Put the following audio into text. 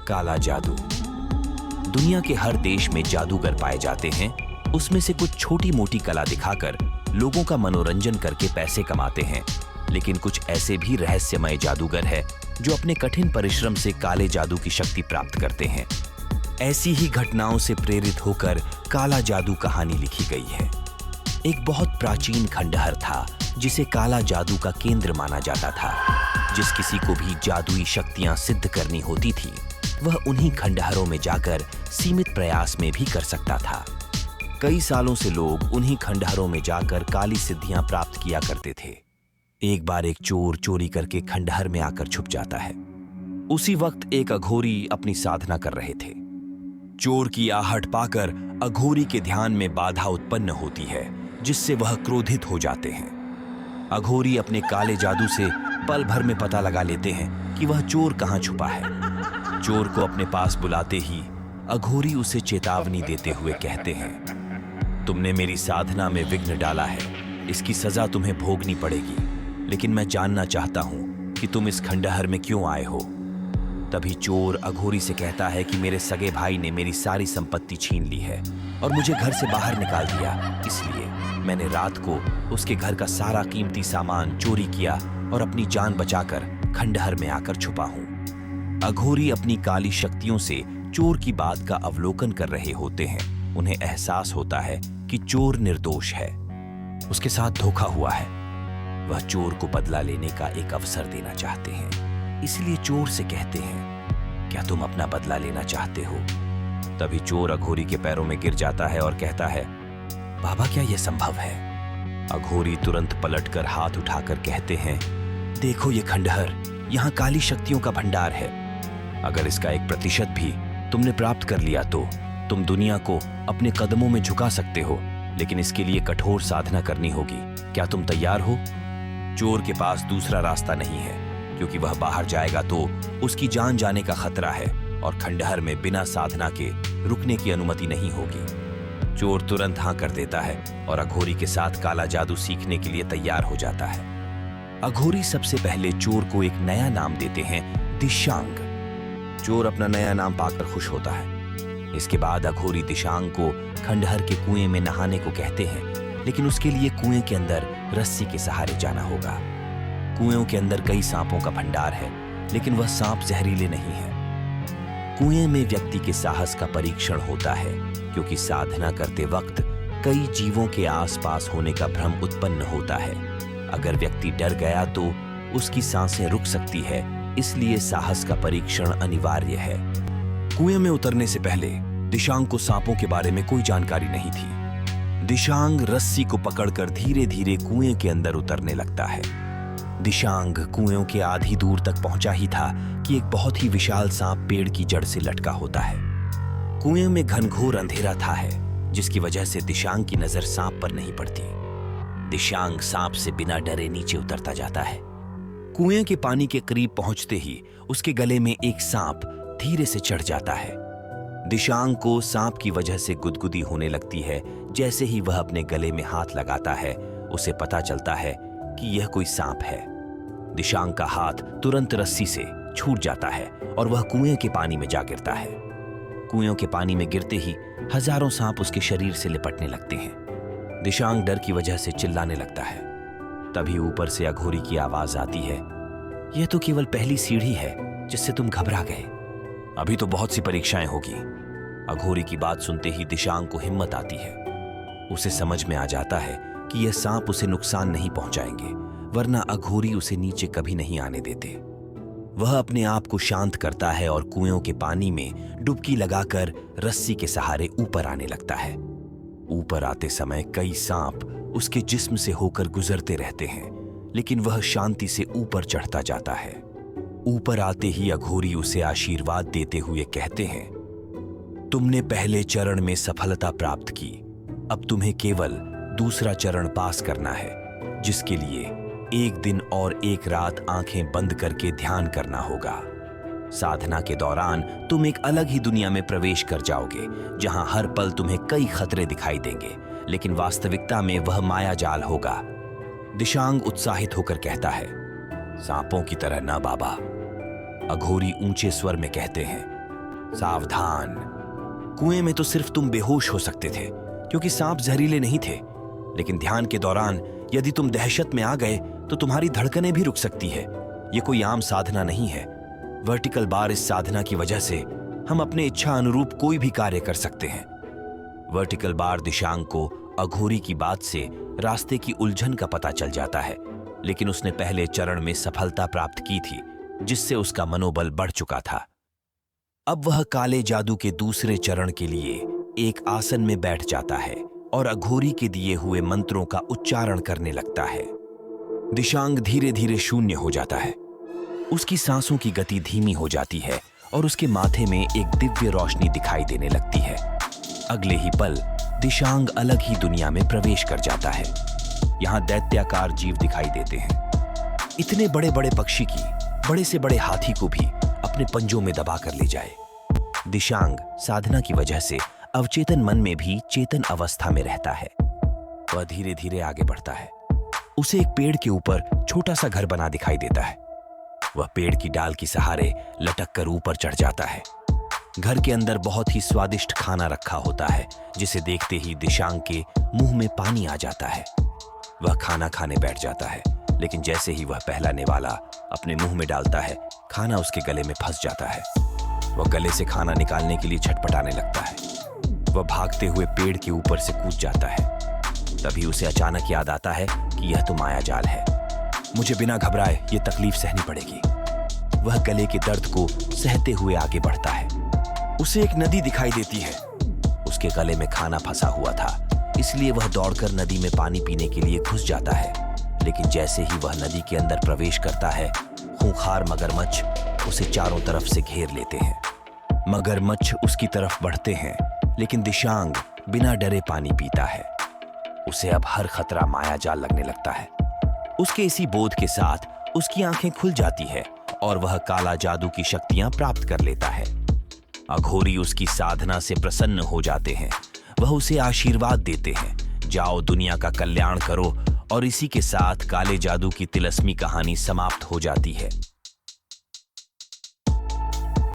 काला जादू। दुनिया के हर देश में जादूगर पाए जाते हैं। उसमें से कुछ छोटी मोटी कला दिखाकर लोगों का मनोरंजन करके पैसे कमाते हैं, लेकिन कुछ ऐसे भी रहस्यमय जादूगर हैं जो अपने कठिन परिश्रम से काले जादू की शक्ति प्राप्त करते हैं। ऐसी ही घटनाओं से प्रेरित होकर काला जादू कहानी लिखी गई है। एक बहुत प्राचीन खंडहर था जिसे काला जादू का केंद्र माना जाता था। जिस किसी को भी जादुई शक्तियां सिद्ध करनी होती थी, वह उन्हीं खंडहरों में जाकर सीमित प्रयास में भी कर सकता था। कई सालों से लोग उन्हीं खंडहरों में जाकर काली सिद्धियां प्राप्त किया करते थे। एक बार एक चोर चोरी करके खंडहर में आकर छुप जाता है। उसी वक्त एक अघोरी अपनी साधना कर रहे थे। चोर की आहट पाकर अघोरी के ध्यान में बाधा उत्पन्न होती है, जिससे वह क्रोधित हो जाते हैं। अघोरी अपने काले जादू से पल भर में पता लगा लेते हैं कि वह चोर कहां छुपा है। चोर को अपने पास बुलाते ही अघोरी उसे चेतावनी देते हुए कहते हैं, तुमने मेरी साधना में विघ्न डाला है, इसकी सजा तुम्हें भोगनी पड़ेगी। लेकिन मैं जानना चाहता हूं कि तुम इस खंडहर में क्यों आए हो। तभी चोर अघोरी से कहता है कि मेरे सगे भाई ने मेरी सारी संपत्ति छीन ली है और मुझे घर से बाहर निकाल दिया, इसलिए मैंने रात को उसके घर का सारा कीमती सामान चोरी किया और अपनी जान बचाकर खंडहर में आकर छुपा हूं। अघोरी अपनी काली शक्तियों से चोर की बात का अवलोकन कर रहे होते हैं। उन्हें एहसास होता है कि चोर निर्दोष है, उसके साथ धोखा हुआ है। वह चोर को बदला लेने का एक अवसर देना चाहते हैं, इसलिए चोर से कहते हैं, क्या तुम अपना बदला लेना चाहते हो? तभी चोर अघोरी के पैरों में गिर जाता है और कहता है, बाबा क्या यह संभव है? अघोरी तुरंत पलटकर हाथ उठाकर कहते हैं, देखो ये खंडहर, यहाँ काली शक्तियों का भंडार है। अगर इसका 1% भी तुमने प्राप्त कर लिया तो तुम दुनिया को अपने कदमों में झुका सकते हो, लेकिन इसके लिए कठोर साधना करनी होगी। क्या तुम तैयार हो? चोर के पास दूसरा रास्ता नहीं है, क्योंकि वह बाहर जाएगा तो उसकी जान जाने का खतरा है और खंडहर में बिना साधना के रुकने की अनुमति नहीं होगी। चोर तुरंत हाँ कर देता है और अघोरी के साथ काला जादू सीखने के लिए तैयार हो जाता है। अघोरी सबसे पहले चोर को एक नया नाम देते हैं, दिशांग। चोर अपना नया नाम पाकर खुश होता है। इसके बाद अघोरी दिशांग को खंडहर के कुएं में नहाने को कहते हैं, लेकिन उसके लिए कुएं के अंदर रस्सी के सहारे जाना होगा। कुएं के अंदर कई सांपों का भंडार है, लेकिन वह सांप जहरीले नहीं है। कुएं में व्यक्ति के साहस का परीक्षण होता है, क्योंकि साधना करते वक्त कई जीवों के आसपास होने का भ्रम उत्पन्न होता है। अगर व्यक्ति डर गया तो उसकी सांसें रुक सकती है, इसलिए साहस का परीक्षण अनिवार्य है। कुएं में उतरने से पहले दिशांग को सांपों के बारे में कोई जानकारी नहीं थी। दिशांग रस्सी को पकड़कर धीरे धीरे कुएं के अंदर उतरने लगता है। दिशांग कुएं के आधी दूर तक पहुंचा ही था कि एक बहुत ही विशाल सांप पेड़ की जड़ से लटका होता है। कुएं में घनघोर अंधेरा था है, जिसकी वजह से दिशांग की नजर सांप पर नहीं पड़ती। दिशांग सांप से बिना डरे नीचे उतरता जाता है। कुएं के पानी के करीब पहुंचते ही उसके गले में एक सांप धीरे से चढ़ जाता है। दिशांग को सांप की वजह से गुदगुदी होने लगती है। जैसे ही वह अपने गले में हाथ लगाता है, उसे पता चलता है कि यह कोई सांप है। दिशांग का हाथ तुरंत रस्सी से छूट जाता है और वह कुएं के पानी में जा गिरता है। कुएं के पानी में गिरते ही हजारों सांप उसके शरीर से लिपटने लगते हैं। दिशांग डर की वजह से चिल्लाने लगता है। तभी ऊपर से अघोरी की आवाज आती है, यह तो केवल पहली सीढ़ी है जिससे तुम घबरा गए, अभी तो बहुत सी परीक्षाएं होगी। अघोरी की बात सुनते ही दिशांग को हिम्मत आती है। उसे समझ में आ जाता है कि यह सांप उसे नुकसान नहीं पहुंचाएंगे, वरना अघोरी उसे नीचे कभी नहीं आने देते। वह अपने आप को शांत करता है और कुएं के पानी में डुबकी लगाकर रस्सी के सहारे ऊपर आने लगता है। ऊपर आते समय कई सांप उसके जिस्म से होकर गुजरते रहते हैं, लेकिन वह शांति से ऊपर चढ़ता जाता है। ऊपर आते ही अघोरी उसे आशीर्वाद देते हुए कहते हैं, तुमने पहले चरण में सफलता प्राप्त की, अब तुम्हें केवल दूसरा चरण पास करना है, जिसके लिए एक दिन और एक रात आंखें बंद करके ध्यान करना होगा। साधना के दौरान तुम एक अलग ही दुनिया में प्रवेश कर जाओगे, जहां हर पल तुम्हें कई खतरे दिखाई देंगे, लेकिन वास्तविकता में वह माया जाल होगा। दिशांग उत्साहित होकर कहता है, सांपों की तरह ना बाबा। अघोरी ऊंचे स्वर में कहते हैं, सावधान, कुएं में तो सिर्फ तुम बेहोश हो सकते थे क्योंकि सांप जहरीले नहीं थे, लेकिन ध्यान के दौरान यदि तुम दहशत में आ गए तो तुम्हारी धड़कनें भी रुक सकती है। ये कोई आम साधना नहीं है। वर्टिकल बार इस साधना की वजह से हम अपने इच्छा अनुरूप कोई भी कार्य कर सकते हैं। वर्टिकल बार दिशांग को अघोरी की बात से रास्ते की उलझन का पता चल जाता है, लेकिन उसने पहले चरण में सफलता प्राप्त की थी, जिससे उसका मनोबल बढ़ चुका था। अब वह काले जादू के दूसरे चरण के लिए एक आसन में बैठ जाता है और अघोरी के दिए हुए मंत्रों का उच्चारण करने लगता है। दिशांग धीरे धीरे शून्य हो जाता है। उसकी सांसों की गति धीमी हो जाती है और उसके माथे में एक दिव्य रोशनी दिखाई देने लगती है। अगले ही पल दिशांग अलग ही दुनिया में प्रवेश कर जाता है। यहाँ दैत्याकार जीव दिखाई देते हैं। इतने बड़े बड़े पक्षी की बड़े से बड़े हाथी को भी अपने पंजों में दबा कर ले जाए। दिशांग साधना की वजह से अवचेतन मन में भी चेतन अवस्था में रहता है। वह धीरे धीरे आगे बढ़ता है। उसे एक पेड़ के ऊपर छोटा सा घर बना दिखाई देता है। वह पेड़ की डाल के सहारे लटक कर ऊपर चढ़ जाता है। घर के अंदर बहुत ही स्वादिष्ट खाना रखा होता है, जिसे देखते ही दिशांग के मुंह में पानी आ जाता है। वह खाना खाने बैठ जाता है, लेकिन जैसे ही वह पहला निवाला अपने मुंह में डालता है, खाना उसके गले में फंस जाता है। वह गले से खाना निकालने के लिए छटपटाने लगता है। वह भागते हुए पेड़ के ऊपर से कूद जाता है। तभी उसे अचानक याद आता है कि यह तो मायाजाल है। मुझे बिना घबराए ये तकलीफ सहनी पड़ेगी। वह गले के दर्द को सहते हुए आगे बढ़ता है। उसे एक नदी दिखाई देती है। उसके गले में खाना फंसा हुआ था, इसलिए वह दौड़कर नदी में पानी पीने के लिए घुस जाता है। लेकिन जैसे ही वह नदी के अंदर प्रवेश करता है, खूंखार मगरमच्छ उसे चारों तरफ से घेर लेते हैं। मगरमच्छ उसकी तरफ बढ़ते हैं, लेकिन दिशांग बिना डरे पानी पीता है। उसे अब हर खतरा मायाजाल लगने लगता है। उसके इसी बोध के साथ उसकी आंखें खुल जाती है और वह काला जादू की शक्तियां प्राप्त कर लेता है। अघोरी उसकी साधना से प्रसन्न हो जाते हैं। वह उसे आशीर्वाद देते हैं, जाओ दुनिया का कल्याण करो। और इसी के साथ काले जादू की तिलस्मी कहानी समाप्त हो जाती है।